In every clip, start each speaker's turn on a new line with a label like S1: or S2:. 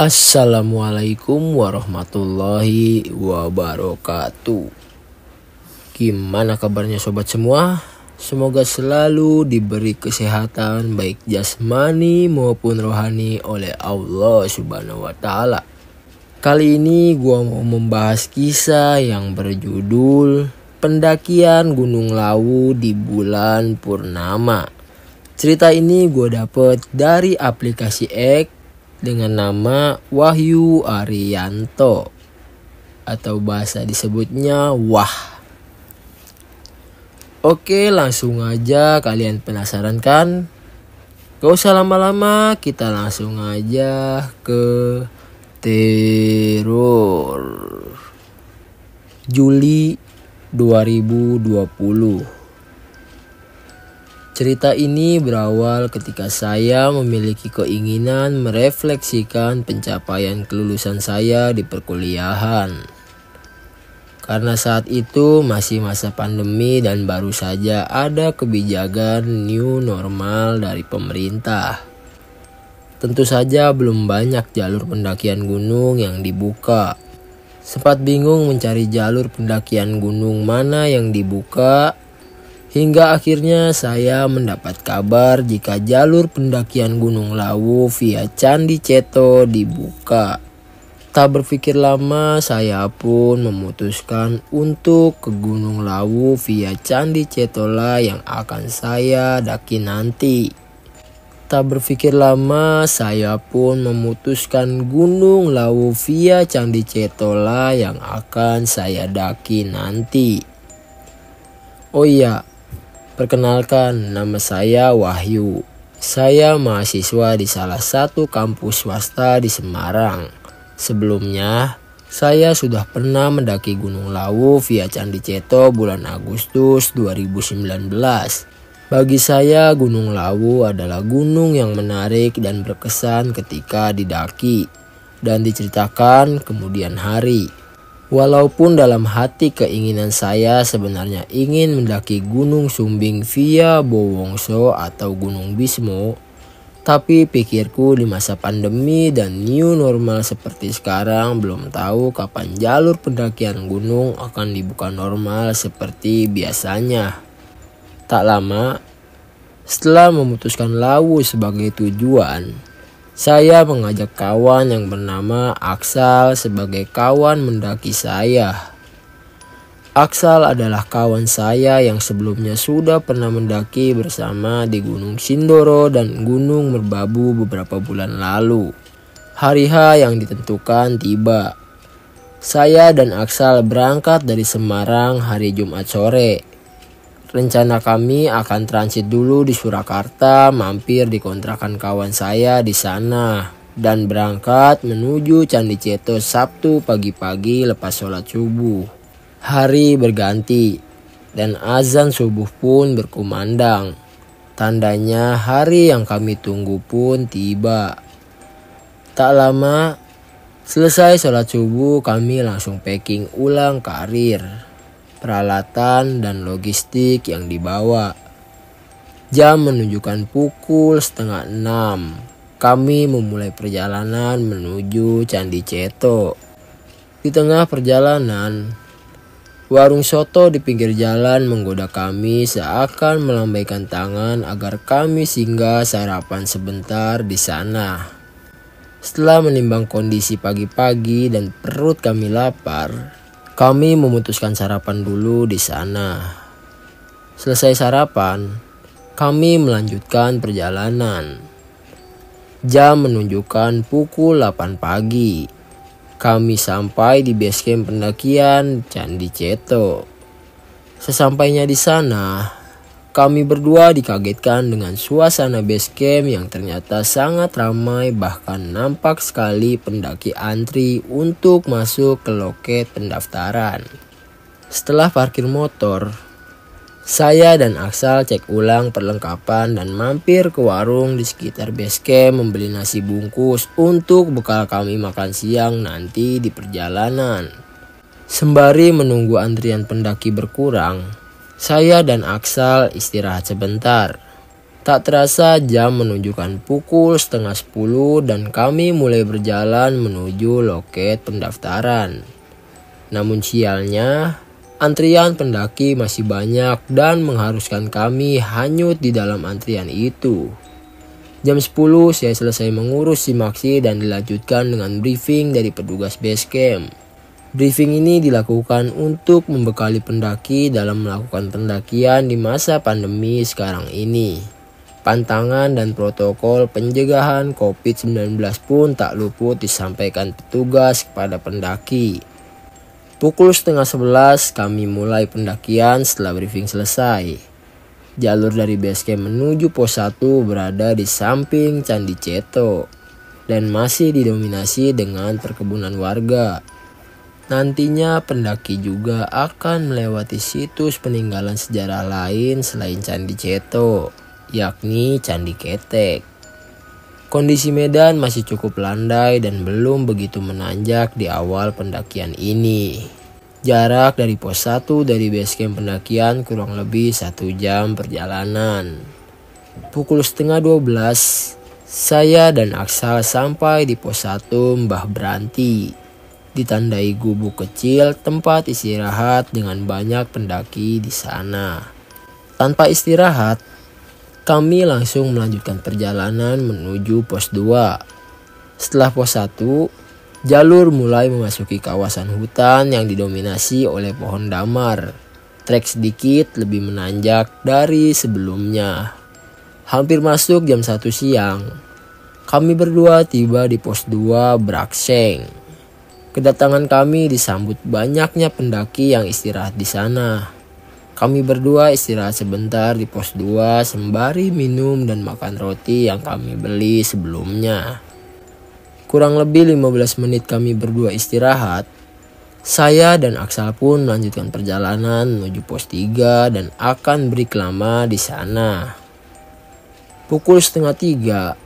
S1: Assalamualaikum warahmatullahi wabarakatuh. Gimana kabarnya sobat semua? Semoga selalu diberi kesehatan baik jasmani maupun rohani oleh Allah Subhanahu wa Ta'ala. Kali ini gua mau membahas kisah yang berjudul Pendakian Gunung Lawu di Bulan Purnama. Cerita ini gua dapet dari aplikasi X dengan nama Wahyu Arianto atau bahasa disebutnya Wah. Oke, langsung aja, kalian penasaran kan? Gak usah lama-lama, kita langsung aja ke teror. Juli 2020. Cerita ini berawal ketika saya memiliki keinginan merefleksikan pencapaian kelulusan saya di perkuliahan. Karena saat itu masih masa pandemi dan baru saja ada kebijakan new normal dari pemerintah. Tentu saja belum banyak jalur pendakian gunung yang dibuka. Sempat bingung mencari jalur pendakian gunung mana yang dibuka. Hingga akhirnya saya mendapat kabar jika jalur pendakian Gunung Lawu via Candi Ceto dibuka. Tak berpikir lama, saya pun memutuskan untuk ke Gunung Lawu via Candi Cetola yang akan saya daki nanti. Tak berpikir lama, saya pun memutuskan Gunung Lawu via Candi Cetola yang akan saya daki nanti. Oh iya, perkenalkan, nama saya Wahyu. Saya mahasiswa di salah satu kampus swasta di Semarang. Sebelumnya, saya sudah pernah mendaki Gunung Lawu via Candi Ceto bulan Agustus 2019. Bagi saya, Gunung Lawu adalah gunung yang menarik dan berkesan ketika didaki dan diceritakan kemudian hari. Walaupun dalam hati keinginan saya sebenarnya ingin mendaki Gunung Sumbing via Bowongso atau Gunung Bismo, tapi pikirku di masa pandemi dan new normal seperti sekarang belum tahu kapan jalur pendakian gunung akan dibuka normal seperti biasanya. Tak lama, setelah memutuskan Lawu sebagai tujuan, saya mengajak kawan yang bernama Aksal sebagai kawan mendaki saya. Aksal adalah kawan saya yang sebelumnya sudah pernah mendaki bersama di Gunung Sindoro dan Gunung Merbabu beberapa bulan lalu. Hari H yang ditentukan tiba. Saya dan Aksal berangkat dari Semarang hari Jumat sore. Rencana kami akan transit dulu di Surakarta, mampir di kontrakan kawan saya di sana, dan berangkat menuju Candi Ceto Sabtu pagi-pagi lepas sholat subuh. Hari berganti, dan azan subuh pun berkumandang. Tandanya hari yang kami tunggu pun tiba. Tak lama, selesai sholat subuh kami langsung packing ulang karir, peralatan dan logistik yang dibawa. Jam menunjukkan pukul 5:30. Kami memulai perjalanan menuju Candi Ceto. Di tengah perjalanan, warung soto di pinggir jalan menggoda kami seakan melambaikan tangan agar kami singgah sarapan sebentar di sana. Setelah menimbang kondisi pagi-pagi dan perut kami lapar, kami memutuskan sarapan dulu di sana. Selesai sarapan, kami melanjutkan perjalanan. Jam menunjukkan pukul 8 pagi. Kami sampai di base camp pendakian Candi Ceto. Sesampainya di sana, kami berdua dikagetkan dengan suasana base camp yang ternyata sangat ramai, bahkan nampak sekali pendaki antri untuk masuk ke loket pendaftaran. Setelah parkir motor, saya dan Aksal cek ulang perlengkapan dan mampir ke warung di sekitar base camp membeli nasi bungkus untuk bekal kami makan siang nanti di perjalanan. Sembari menunggu antrian pendaki berkurang, saya dan Aksal istirahat sebentar. Tak terasa jam menunjukkan pukul 9:30 dan kami mulai berjalan menuju loket pendaftaran. Namun sialnya, antrian pendaki masih banyak dan mengharuskan kami hanyut di dalam antrian itu. Jam 10 saya selesai mengurus simaksi dan dilanjutkan dengan briefing dari petugas base camp. Briefing ini dilakukan untuk membekali pendaki dalam melakukan pendakian di masa pandemi sekarang ini. Pantangan dan protokol pencegahan COVID-19 pun tak luput disampaikan petugas kepada pendaki. Pukul 10:30 kami mulai pendakian setelah briefing selesai. Jalur dari base camp menuju pos 1 berada di samping Candi Ceto dan masih didominasi dengan perkebunan warga. Nantinya pendaki juga akan melewati situs peninggalan sejarah lain selain Candi Ceto, yakni Candi Ketek. Kondisi medan masih cukup landai dan belum begitu menanjak di awal pendakian ini. Jarak dari pos 1 dari base camp pendakian kurang lebih 1 jam perjalanan. Pukul 11:30, saya dan Aksal sampai di pos 1 Mbah Branti. Ditandai gubuk kecil tempat istirahat dengan banyak pendaki di sana. Tanpa istirahat, kami langsung melanjutkan perjalanan menuju pos 2. Setelah pos 1, jalur mulai memasuki kawasan hutan yang didominasi oleh pohon damar. Trek sedikit lebih menanjak dari sebelumnya. Hampir masuk jam 1 siang, kami berdua tiba di pos 2 Brakseng. Kedatangan kami disambut banyaknya pendaki yang istirahat di sana. Kami berdua istirahat sebentar di pos 2 sembari minum dan makan roti yang kami beli sebelumnya. Kurang lebih 15 menit kami berdua istirahat. Saya dan Aksal pun melanjutkan perjalanan menuju pos 3 dan akan break lama di sana. Pukul 2:30,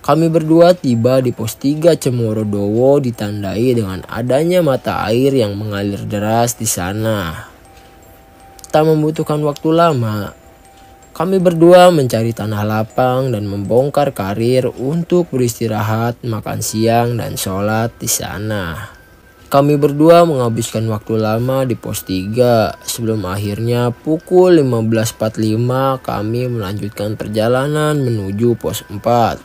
S1: kami berdua tiba di pos 3 Cemorodowo ditandai dengan adanya mata air yang mengalir deras di sana. Tak membutuhkan waktu lama, kami berdua mencari tanah lapang dan membongkar karir untuk beristirahat, makan siang, dan sholat di sana. Kami berdua menghabiskan waktu lama di pos 3 sebelum akhirnya pukul 15:45 kami melanjutkan perjalanan menuju pos 4.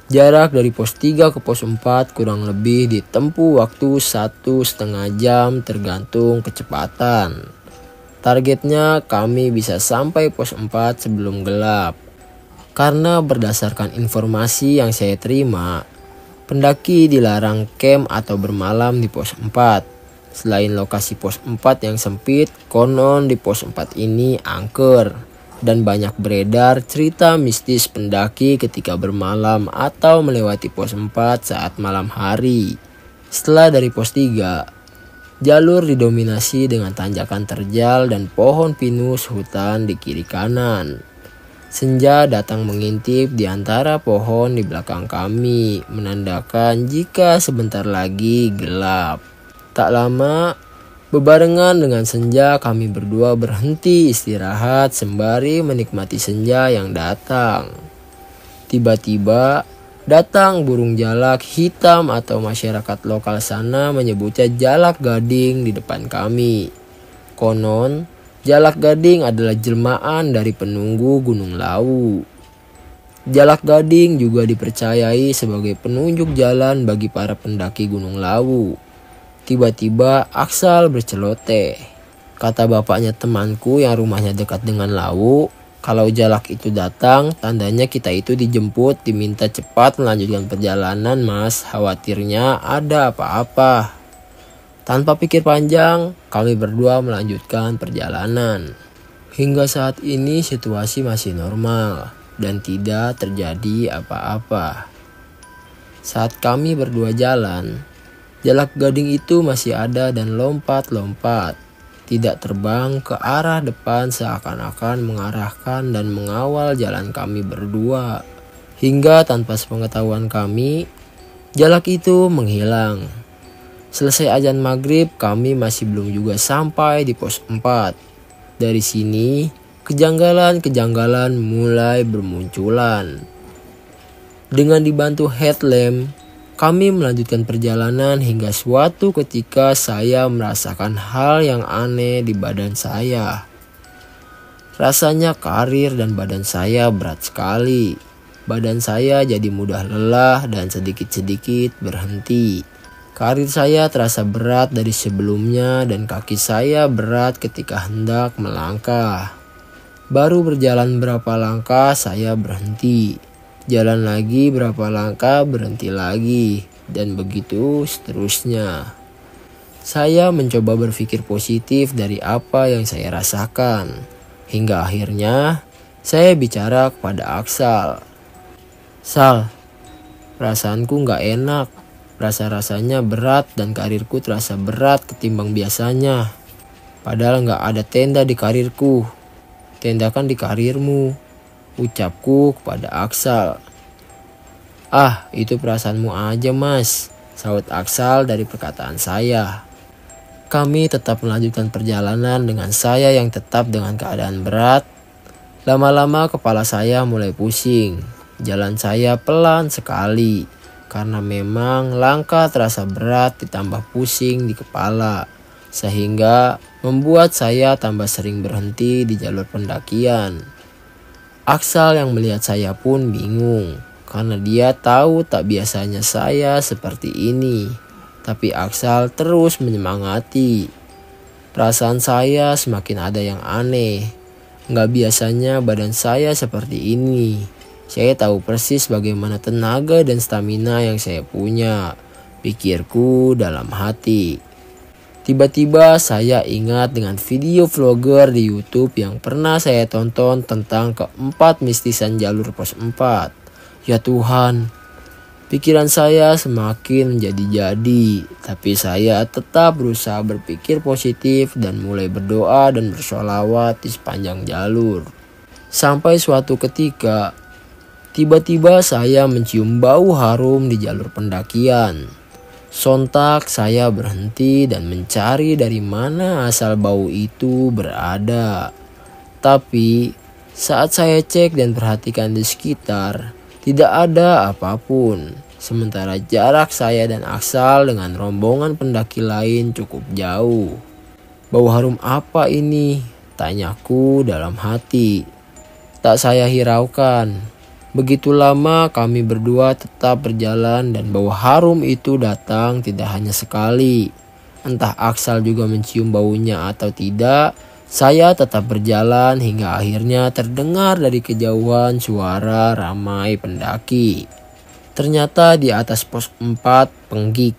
S1: Jarak dari pos 3 ke pos 4 kurang lebih ditempuh waktu 1,5 jam tergantung kecepatan. Targetnya kami bisa sampai pos 4 sebelum gelap. Karena berdasarkan informasi yang saya terima, pendaki dilarang camp atau bermalam di pos 4. Selain lokasi pos 4 yang sempit, konon di pos 4 ini angker. Dan banyak beredar cerita mistis pendaki ketika bermalam atau melewati pos 4 saat malam hari. Setelah dari pos 3, jalur didominasi dengan tanjakan terjal dan pohon pinus hutan di kiri kanan. Senja datang mengintip di antara pohon di belakang kami, menandakan jika sebentar lagi gelap. Tak lama, bebarengan dengan senja kami berdua berhenti istirahat sembari menikmati senja yang datang. Tiba-tiba datang burung jalak hitam atau masyarakat lokal sana menyebutnya jalak gading di depan kami. Konon, jalak gading adalah jelmaan dari penunggu Gunung Lawu. Jalak gading juga dipercayai sebagai penunjuk jalan bagi para pendaki Gunung Lawu. Tiba-tiba Aksal berceloteh. Kata bapaknya temanku yang rumahnya dekat dengan Lawu, kalau jalak itu datang, tandanya kita itu dijemput, diminta cepat melanjutkan perjalanan mas, khawatirnya ada apa-apa. Tanpa pikir panjang, kami berdua melanjutkan perjalanan. Hingga saat ini situasi masih normal dan tidak terjadi apa-apa. Saat kami berdua jalan, jalak gading itu masih ada dan lompat-lompat, tidak terbang ke arah depan seakan-akan mengarahkan dan mengawal jalan kami berdua. Hingga tanpa sepengetahuan kami, jalak itu menghilang. Selesai azan maghrib, kami masih belum juga sampai di pos 4. Dari sini, kejanggalan-kejanggalan mulai bermunculan. Dengan dibantu headlamp, kami melanjutkan perjalanan hingga suatu ketika saya merasakan hal yang aneh di badan saya. Rasanya karir dan badan saya berat sekali. Badan saya jadi mudah lelah dan sedikit-sedikit berhenti. Karir saya terasa berat dari sebelumnya dan kaki saya berat ketika hendak melangkah. Baru berjalan berapa langkah saya berhenti. Jalan lagi berapa langkah berhenti lagi, dan begitu seterusnya. Saya mencoba berpikir positif dari apa yang saya rasakan. Hingga akhirnya saya bicara kepada Aksal. "Sal, perasaanku gak enak. Rasa-rasanya berat dan karirku terasa berat ketimbang biasanya. Padahal gak ada tenda di karirku. Tenda kan di karirmu," ucapku kepada Aksal. "Ah, itu perasaanmu aja mas," sahut Aksal dari perkataan saya. Kami tetap melanjutkan perjalanan dengan saya yang tetap dengan keadaan berat. Lama-lama kepala saya mulai pusing. Jalan saya pelan sekali karena memang langkah terasa berat ditambah pusing di kepala, sehingga membuat saya tambah sering berhenti di jalur pendakian. Aksal yang melihat saya pun bingung karena dia tahu tak biasanya saya seperti ini. Tapi Aksal terus menyemangati. Perasaan saya semakin ada yang aneh. Nggak biasanya badan saya seperti ini. Saya tahu persis bagaimana tenaga dan stamina yang saya punya, pikirku dalam hati. Tiba-tiba saya ingat dengan video vlogger di YouTube yang pernah saya tonton tentang keempat mistisan jalur pos 4. Ya Tuhan, pikiran saya semakin menjadi-jadi, tapi saya tetap berusaha berpikir positif dan mulai berdoa dan bersolawat di sepanjang jalur. Sampai suatu ketika, tiba-tiba saya mencium bau harum di jalur pendakian. Sontak saya berhenti dan mencari dari mana asal bau itu berada. Tapi saat saya cek dan perhatikan di sekitar, tidak ada apapun. Sementara jarak saya dan Aksal dengan rombongan pendaki lain cukup jauh. "Bau harum apa ini?" tanyaku dalam hati. Tak saya hiraukan. Begitu lama kami berdua tetap berjalan dan bau harum itu datang tidak hanya sekali. Entah Aksal juga mencium baunya atau tidak, saya tetap berjalan hingga akhirnya terdengar dari kejauhan suara ramai pendaki. Ternyata di atas pos 4 Penggik.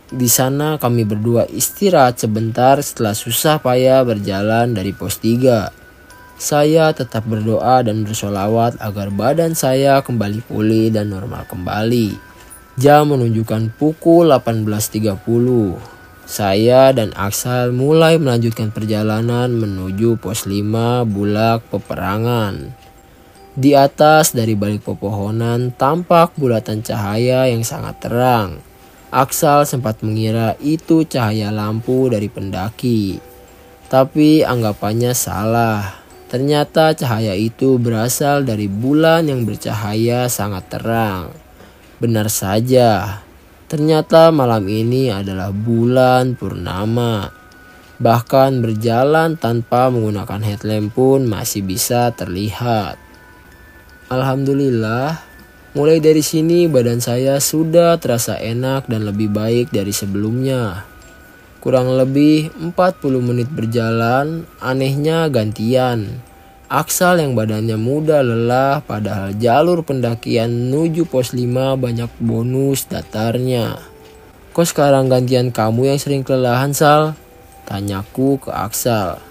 S1: Di sana kami berdua istirahat sebentar setelah susah payah berjalan dari pos 3. Saya tetap berdoa dan bersolawat agar badan saya kembali pulih dan normal kembali. Jam menunjukkan pukul 18.30. Saya dan Aksal mulai melanjutkan perjalanan menuju pos 5 Bulak Peperangan. Di atas dari balik pepohonan tampak bulatan cahaya yang sangat terang. Aksal sempat mengira itu cahaya lampu dari pendaki. Tapi anggapannya salah. Ternyata cahaya itu berasal dari bulan yang bercahaya sangat terang. Benar saja, ternyata malam ini adalah bulan purnama. Bahkan berjalan tanpa menggunakan headlamp pun masih bisa terlihat. Alhamdulillah, mulai dari sini badan saya sudah terasa enak dan lebih baik dari sebelumnya. Kurang lebih 40 menit berjalan, anehnya gantian. Aksal yang badannya mudah lelah padahal jalur pendakian menuju pos 5 banyak bonus datarnya. "Kok sekarang gantian kamu yang sering kelelahan, Sal?" tanyaku ke Aksal.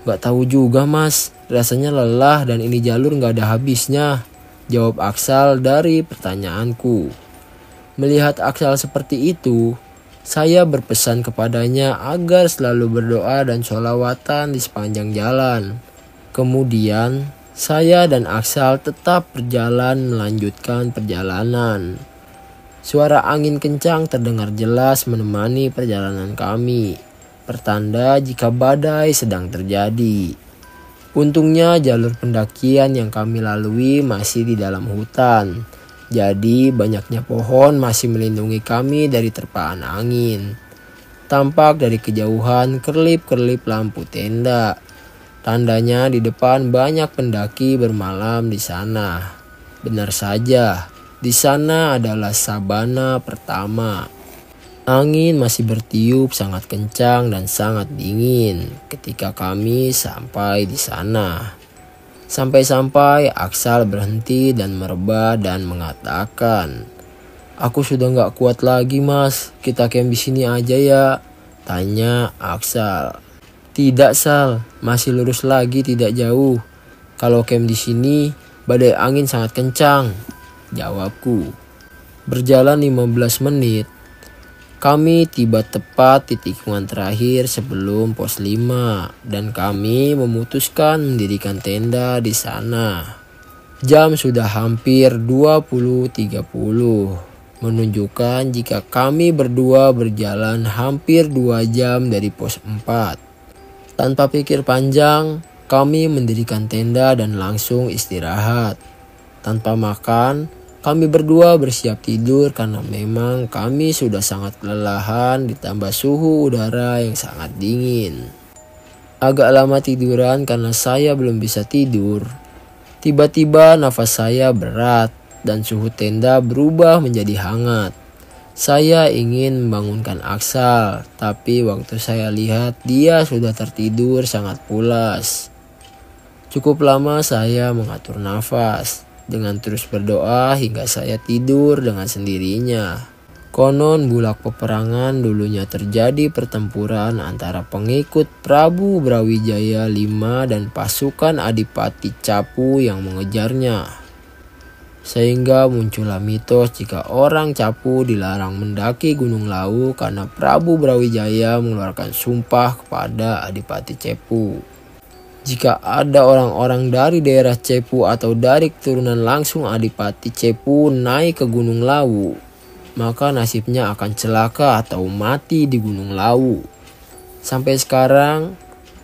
S1: "Gak tahu juga mas, rasanya lelah dan ini jalur gak ada habisnya," jawab Aksal dari pertanyaanku. Melihat Aksal seperti itu, saya berpesan kepadanya agar selalu berdoa dan sholawatan di sepanjang jalan. Kemudian, saya dan Aksal tetap berjalan melanjutkan perjalanan. Suara angin kencang terdengar jelas menemani perjalanan kami, pertanda jika badai sedang terjadi. Untungnya jalur pendakian yang kami lalui masih di dalam hutan. Jadi banyaknya pohon masih melindungi kami dari terpaan angin. Tampak dari kejauhan kerlip-kerlip lampu tenda. Tandanya di depan banyak pendaki bermalam di sana. Benar saja, di sana adalah sabana pertama. Angin masih bertiup sangat kencang dan sangat dingin ketika kami sampai di sana. Sampai-sampai Aksal berhenti dan merebah dan mengatakan, "Aku sudah gak kuat lagi mas, kita camp di sini aja ya?" Tanya Aksal. "Tidak Sal, masih lurus lagi tidak jauh. Kalau camp di sini, badai angin sangat kencang," jawabku. Berjalan 15 menit, kami tiba tepat di tikungan terakhir sebelum pos 5 dan kami memutuskan mendirikan tenda di sana. Jam sudah hampir 20.30, menunjukkan jika kami berdua berjalan hampir 2 jam dari pos 4. Tanpa pikir panjang, kami mendirikan tenda dan langsung istirahat. Tanpa makan, kami berdua bersiap tidur karena memang kami sudah sangat kelelahan ditambah suhu udara yang sangat dingin. Agak lama tiduran karena saya belum bisa tidur. Tiba-tiba nafas saya berat dan suhu tenda berubah menjadi hangat. Saya ingin membangunkan Aksal, tapi waktu saya lihat dia sudah tertidur sangat pulas. Cukup lama saya mengatur nafas dengan terus berdoa hingga saya tidur dengan sendirinya. Konon bulak peperangan dulunya terjadi pertempuran antara pengikut Prabu Brawijaya V dan pasukan Adipati Capu yang mengejarnya. Sehingga muncullah mitos jika orang Capu dilarang mendaki Gunung Lawu karena Prabu Brawijaya mengeluarkan sumpah kepada Adipati Cepu. Jika ada orang-orang dari daerah Cepu atau dari keturunan langsung Adipati Cepu naik ke Gunung Lawu, maka nasibnya akan celaka atau mati di Gunung Lawu. Sampai sekarang,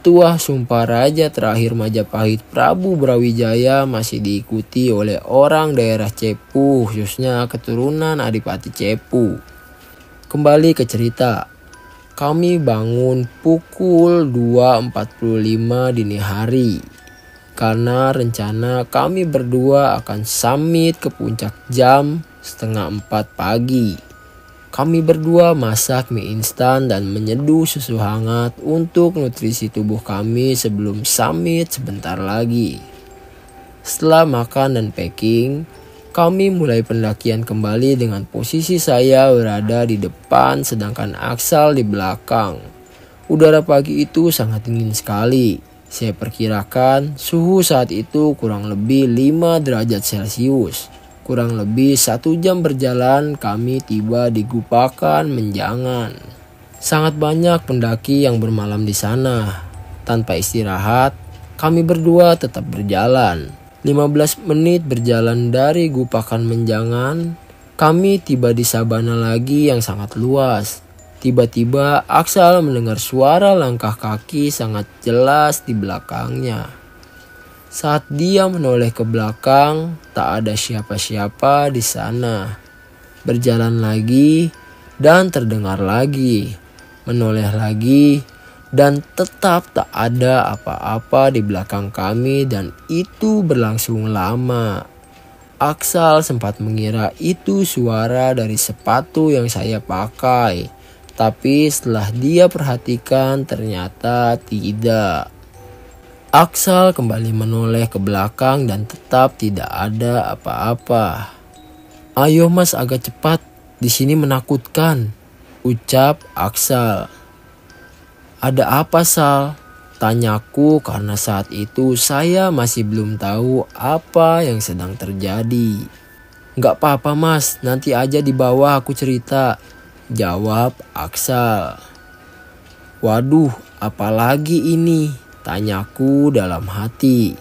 S1: tuah sumpah raja terakhir Majapahit Prabu Brawijaya masih diikuti oleh orang daerah Cepu, khususnya keturunan Adipati Cepu. Kembali ke cerita. Kami bangun pukul 2.45 dini hari karena rencana kami berdua akan summit ke puncak jam 3:30 pagi. Kami berdua masak mie instan dan menyeduh susu hangat untuk nutrisi tubuh kami sebelum summit sebentar lagi. Setelah makan dan packing, kami mulai pendakian kembali dengan posisi saya berada di depan sedangkan Aksal di belakang. Udara pagi itu sangat dingin sekali. Saya perkirakan suhu saat itu kurang lebih 5 derajat Celcius. Kurang lebih 1 jam berjalan kami tiba di Gupakan Menjangan. Sangat banyak pendaki yang bermalam di sana. Tanpa istirahat, kami berdua tetap berjalan. 15 menit berjalan dari Gupakan Menjangan, kami tiba di sabana lagi yang sangat luas. Tiba-tiba Aksal mendengar suara langkah kaki sangat jelas di belakangnya. Saat dia menoleh ke belakang, tak ada siapa-siapa di sana. Berjalan lagi dan terdengar lagi. Menoleh lagi. Dan tetap tak ada apa-apa di belakang kami dan itu berlangsung lama. Aksal sempat mengira itu suara dari sepatu yang saya pakai. Tapi setelah dia perhatikan ternyata tidak. Aksal kembali menoleh ke belakang dan tetap tidak ada apa-apa. "Ayo mas agak cepat, di sini menakutkan," ucap Aksal. "Ada apa Sal?" tanyaku karena saat itu saya masih belum tahu apa yang sedang terjadi. "Gak apa-apa mas, nanti aja di bawah aku cerita," jawab Aksal. "Waduh, apalagi ini?" tanyaku dalam hati.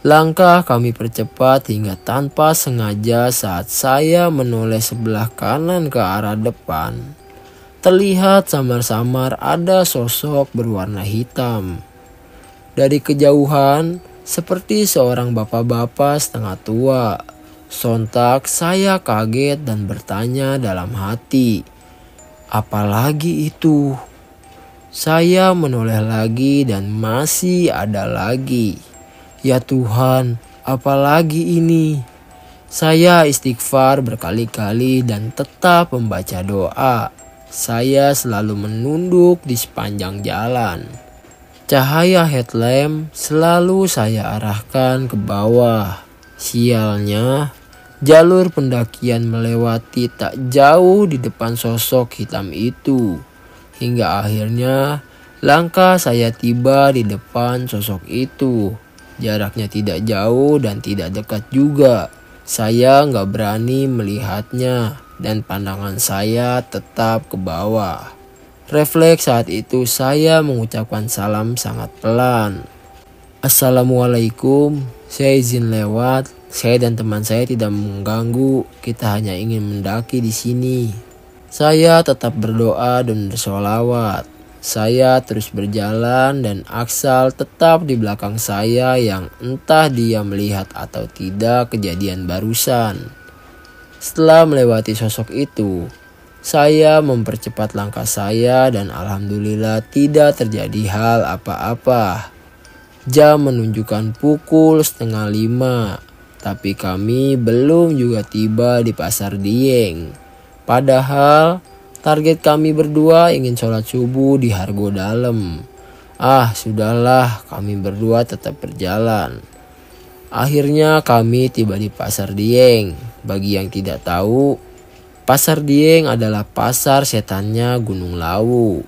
S1: Langkah kami percepat hingga tanpa sengaja saat saya menoleh sebelah kanan ke arah depan. Terlihat samar-samar ada sosok berwarna hitam. Dari kejauhan, seperti seorang bapak-bapak setengah tua. Sontak saya kaget dan bertanya dalam hati, apalagi itu? Saya menoleh lagi dan masih ada lagi. Ya Tuhan, apalagi ini? Saya istighfar berkali-kali dan tetap membaca doa. Saya selalu menunduk di sepanjang jalan. Cahaya headlamp selalu saya arahkan ke bawah. Sialnya, jalur pendakian melewati tak jauh di depan sosok hitam itu. Hingga akhirnya langkah saya tiba di depan sosok itu. Jaraknya tidak jauh dan tidak dekat juga. Saya nggak berani melihatnya dan pandangan saya tetap ke bawah. Refleks saat itu saya mengucapkan salam sangat pelan. Assalamualaikum, saya izin lewat. Saya dan teman saya tidak mengganggu. Kita hanya ingin mendaki di sini. Saya tetap berdoa dan bersolawat. Saya terus berjalan dan Aksal tetap di belakang saya yang entah dia melihat atau tidak kejadian barusan. Setelah melewati sosok itu, saya mempercepat langkah saya dan alhamdulillah tidak terjadi hal apa-apa. Jam menunjukkan pukul 4:30, tapi kami belum juga tiba di Pasar Dieng. Padahal target kami berdua ingin sholat subuh di Hargo Dalem. Sudahlah, kami berdua tetap berjalan. Akhirnya kami tiba di Pasar Dieng. Bagi yang tidak tahu, Pasar Dieng adalah pasar setannya Gunung Lawu.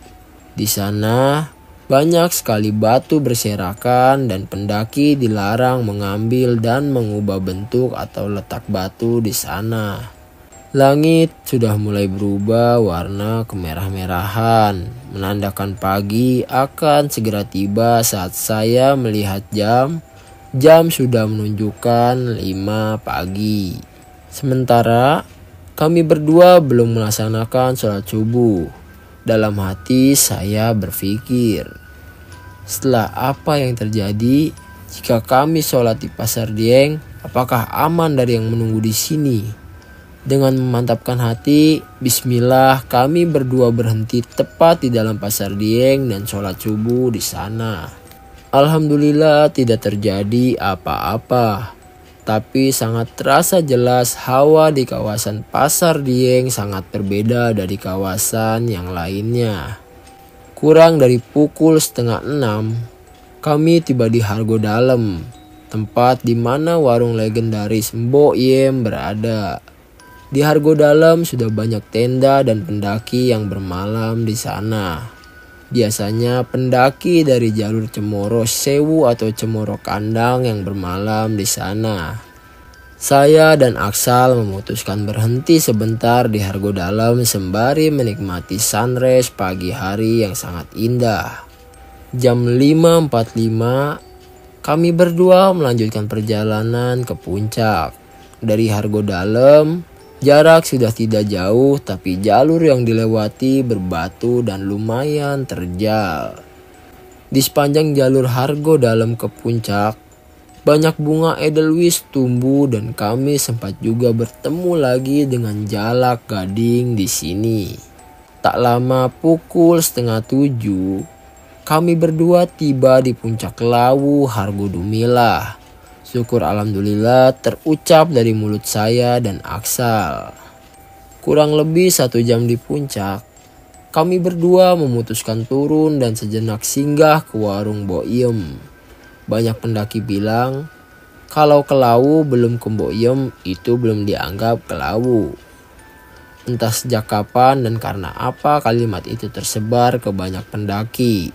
S1: Di sana banyak sekali batu berserakan dan pendaki dilarang mengambil dan mengubah bentuk atau letak batu di sana. Langit sudah mulai berubah warna kemerah-merahan, menandakan pagi akan segera tiba. Saat saya melihat jam sudah menunjukkan 5 pagi. Sementara kami berdua belum melaksanakan sholat subuh. Dalam hati saya berpikir, setelah apa yang terjadi, jika kami sholat di Pasar Dieng, apakah aman dari yang menunggu di sini? Dengan memantapkan hati, bismillah, kami berdua berhenti tepat di dalam Pasar Dieng dan sholat subuh di sana. Alhamdulillah tidak terjadi apa-apa. Tapi sangat terasa jelas hawa di kawasan Pasar Dieng sangat berbeda dari kawasan yang lainnya. Kurang dari pukul 5:30, kami tiba di Hargo Dalem, tempat di mana warung legendaris Mbok Yem berada. Di Hargo Dalem sudah banyak tenda dan pendaki yang bermalam di sana. Biasanya pendaki dari jalur Cemoro Sewu atau Cemoro Kandang yang bermalam di sana. Saya dan Aksal memutuskan berhenti sebentar di Hargo Dalem sembari menikmati sunrise pagi hari yang sangat indah. Jam 5:45, kami berdua melanjutkan perjalanan ke puncak. Dari Hargo Dalem, jarak sudah tidak jauh, tapi jalur yang dilewati berbatu dan lumayan terjal. Di sepanjang jalur Hargo Dalem ke puncak, banyak bunga edelweiss tumbuh dan kami sempat juga bertemu lagi dengan jalak gading di sini. Tak lama pukul 6:30, kami berdua tiba di puncak Lawu Hargo Dumilah. Syukur alhamdulillah terucap dari mulut saya dan Aksal. Kurang lebih 1 jam di puncak, kami berdua memutuskan turun dan sejenak singgah ke warung Mbok Yem. Banyak pendaki bilang, kalau ke Lawu belum ke Mbok Yem itu belum dianggap ke Lawu. Entah sejak kapan dan karena apa kalimat itu tersebar ke banyak pendaki.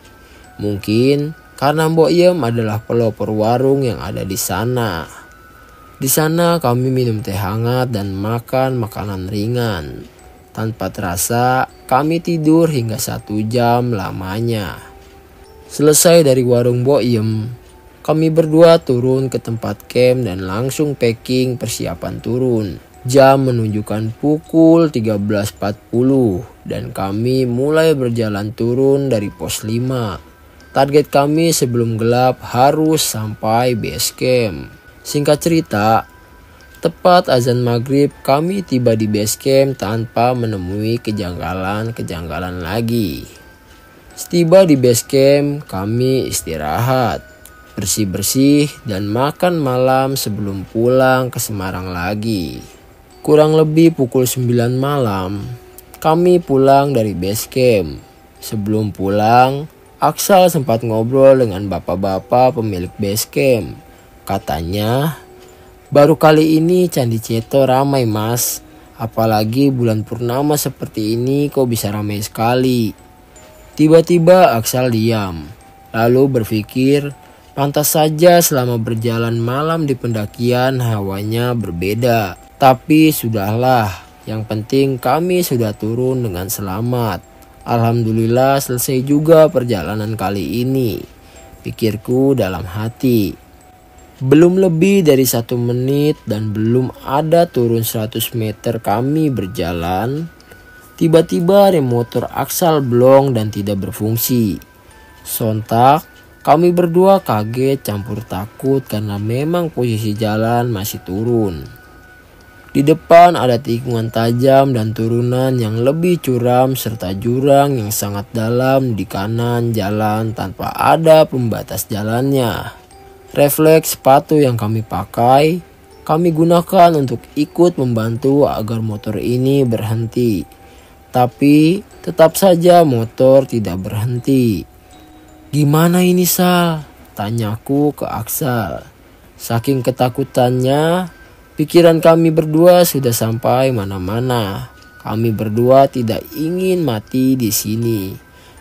S1: Mungkin karena Mbok Yem adalah pelopor warung yang ada di sana. Di sana kami minum teh hangat dan makan makanan ringan. Tanpa terasa kami tidur hingga 1 jam lamanya. Selesai dari warung Mbok Yem, kami berdua turun ke tempat camp dan langsung packing persiapan turun. Jam menunjukkan pukul 13.40 dan kami mulai berjalan turun dari pos 5. Target kami sebelum gelap harus sampai base camp. Singkat cerita, tepat azan maghrib kami tiba di base camp tanpa menemui kejanggalan-kejanggalan lagi. Setiba di base camp, kami istirahat, bersih-bersih dan makan malam sebelum pulang ke Semarang lagi. Kurang lebih pukul 9 malam, kami pulang dari base camp. Sebelum pulang, Aksal sempat ngobrol dengan bapak-bapak pemilik base camp. Katanya, baru kali ini Candi Ceto ramai mas, apalagi bulan purnama seperti ini kok bisa ramai sekali. Tiba-tiba Aksal diam, lalu berpikir pantas saja selama berjalan malam di pendakian hawanya berbeda. Tapi sudahlah, yang penting kami sudah turun dengan selamat. Alhamdulillah selesai juga perjalanan kali ini, pikirku dalam hati. Belum lebih dari 1 menit dan belum ada turun 100 meter kami berjalan. Tiba-tiba rem motor Aksal blong dan tidak berfungsi. Sontak kami berdua kaget campur takut karena memang posisi jalan masih turun. Di depan ada tikungan tajam dan turunan yang lebih curam serta jurang yang sangat dalam di kanan jalan tanpa ada pembatas jalannya. Refleks sepatu yang kami pakai, kami gunakan untuk ikut membantu agar motor ini berhenti. Tapi tetap saja motor tidak berhenti. Gimana ini Sal? Tanyaku ke Aksal. Saking ketakutannya, pikiran kami berdua sudah sampai mana-mana. Kami berdua tidak ingin mati di sini.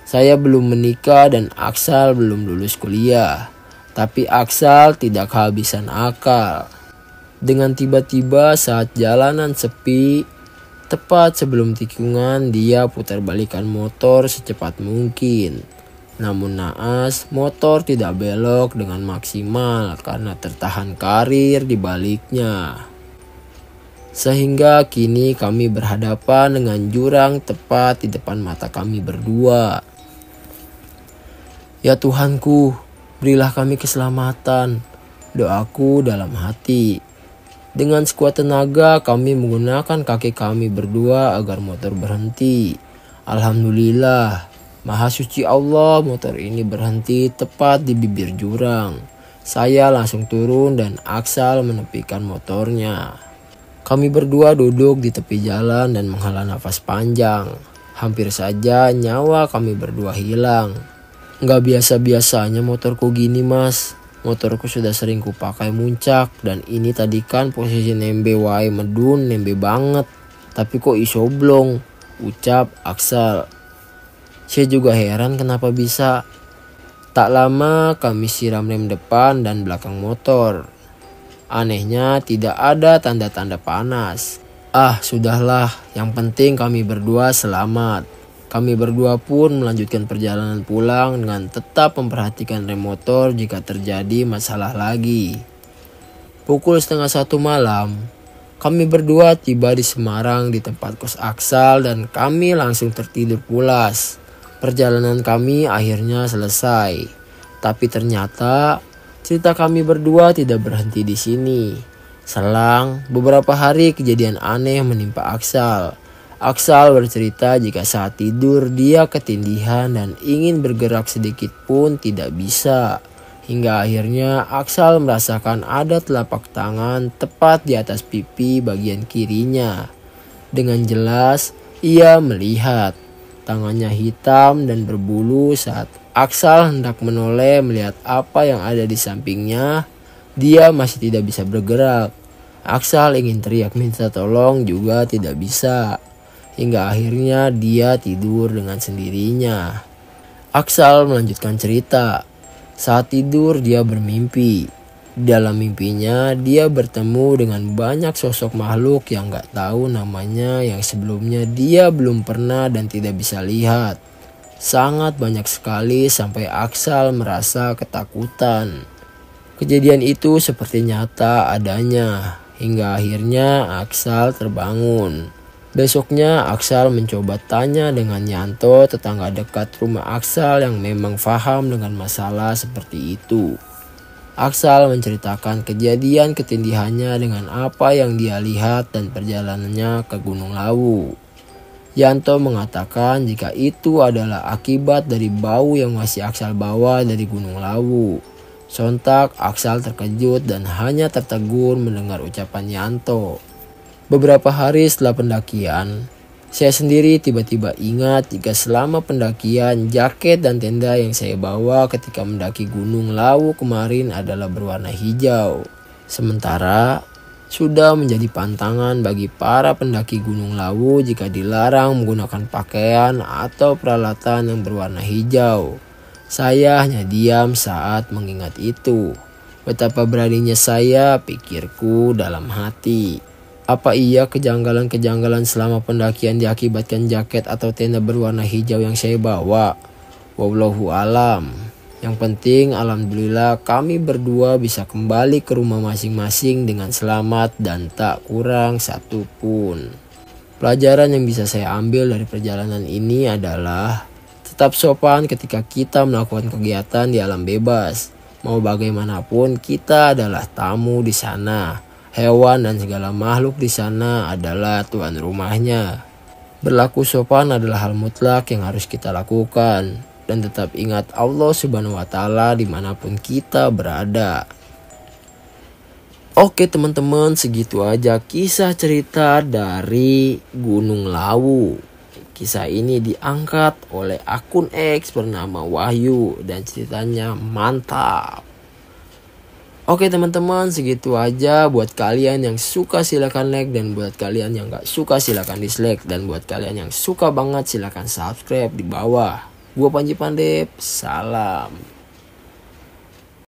S1: Saya belum menikah dan Aksal belum lulus kuliah. Tapi Aksal tidak kehabisan akal. Dengan tiba-tiba saat jalanan sepi, tepat sebelum tikungan dia putar balikan motor secepat mungkin. Namun naas, motor tidak belok dengan maksimal karena tertahan karir di baliknya. Sehingga kini kami berhadapan dengan jurang tepat di depan mata kami berdua. Ya Tuhanku, berilah kami keselamatan, doaku dalam hati. Dengan sekuat tenaga kami menggunakan kaki kami berdua agar motor berhenti. Alhamdulillah, Maha Suci Allah, motor ini berhenti tepat di bibir jurang. Saya langsung turun dan Aksal menepikan motornya. Kami berdua duduk di tepi jalan dan menghela nafas panjang. Hampir saja nyawa kami berdua hilang. Nggak biasa-biasanya motorku gini mas. Motorku sudah sering kupakai muncak dan ini tadi kan posisi nembe wae medun nembe banget. Tapi kok iso blong, ucap Aksal. Saya juga heran kenapa bisa. Tak lama kami siram rem depan dan belakang motor. Anehnya tidak ada tanda-tanda panas. Ah sudahlah, yang penting kami berdua selamat. Kami berdua pun melanjutkan perjalanan pulang dengan tetap memperhatikan rem motor jika terjadi masalah lagi. Pukul 12:30 malam, kami berdua tiba di Semarang di tempat kos Aksal dan kami langsung tertidur pulas. Perjalanan kami akhirnya selesai. Tapi ternyata cerita kami berdua tidak berhenti di sini. Selang beberapa hari kejadian aneh menimpa Aksal. Aksal bercerita jika saat tidur dia ketindihan dan ingin bergerak sedikit pun tidak bisa. Hingga akhirnya Aksal merasakan ada telapak tangan tepat di atas pipi bagian kirinya. Dengan jelas ia melihat tangannya hitam dan berbulu saat Aksal hendak menoleh melihat apa yang ada di sampingnya. Dia masih tidak bisa bergerak. Aksal ingin teriak minta tolong juga tidak bisa. Hingga akhirnya dia tidur dengan sendirinya. Aksal melanjutkan cerita. Saat tidur dia bermimpi. Dalam mimpinya dia bertemu dengan banyak sosok makhluk yang gak tahu namanya yang sebelumnya dia belum pernah dan tidak bisa lihat. Sangat banyak sekali sampai Aksal merasa ketakutan. Kejadian itu seperti nyata adanya. Hingga akhirnya Aksal terbangun. Besoknya Aksal mencoba tanya dengan Yanto, tetangga dekat rumah Aksal yang memang paham dengan masalah seperti itu. Aksal menceritakan kejadian ketindihannya dengan apa yang dia lihat dan perjalanannya ke Gunung Lawu. Yanto mengatakan jika itu adalah akibat dari bau yang masih Aksal bawa dari Gunung Lawu. Sontak Aksal terkejut dan hanya tertegun mendengar ucapan Yanto. Beberapa hari setelah pendakian, saya sendiri tiba-tiba ingat jika selama pendakian jaket dan tenda yang saya bawa ketika mendaki Gunung Lawu kemarin adalah berwarna hijau. Sementara sudah menjadi pantangan bagi para pendaki Gunung Lawu jika dilarang menggunakan pakaian atau peralatan yang berwarna hijau. Saya hanya diam saat mengingat itu. Betapa beraninya saya, pikirku dalam hati. Apa iya kejanggalan-kejanggalan selama pendakian diakibatkan jaket atau tenda berwarna hijau yang saya bawa? Wallahu alam. Yang penting alhamdulillah kami berdua bisa kembali ke rumah masing-masing dengan selamat dan tak kurang satu pun. Pelajaran yang bisa saya ambil dari perjalanan ini adalah tetap sopan ketika kita melakukan kegiatan di alam bebas. Mau bagaimanapun kita adalah tamu di sana. Hewan dan segala makhluk di sana adalah tuan rumahnya. Berlaku sopan adalah hal mutlak yang harus kita lakukan. Dan tetap ingat Allah Subhanahu wa Ta'ala dimanapun kita berada. Oke teman-teman, segitu aja kisah cerita dari Gunung Lawu. Kisah ini diangkat oleh akun X bernama Wahyu dan ceritanya mantap. Oke teman-teman, segitu aja. Buat kalian yang suka silahkan like, dan buat kalian yang gak suka silahkan dislike, dan buat kalian yang suka banget silahkan subscribe di bawah. Gua Panji Pandep, salam.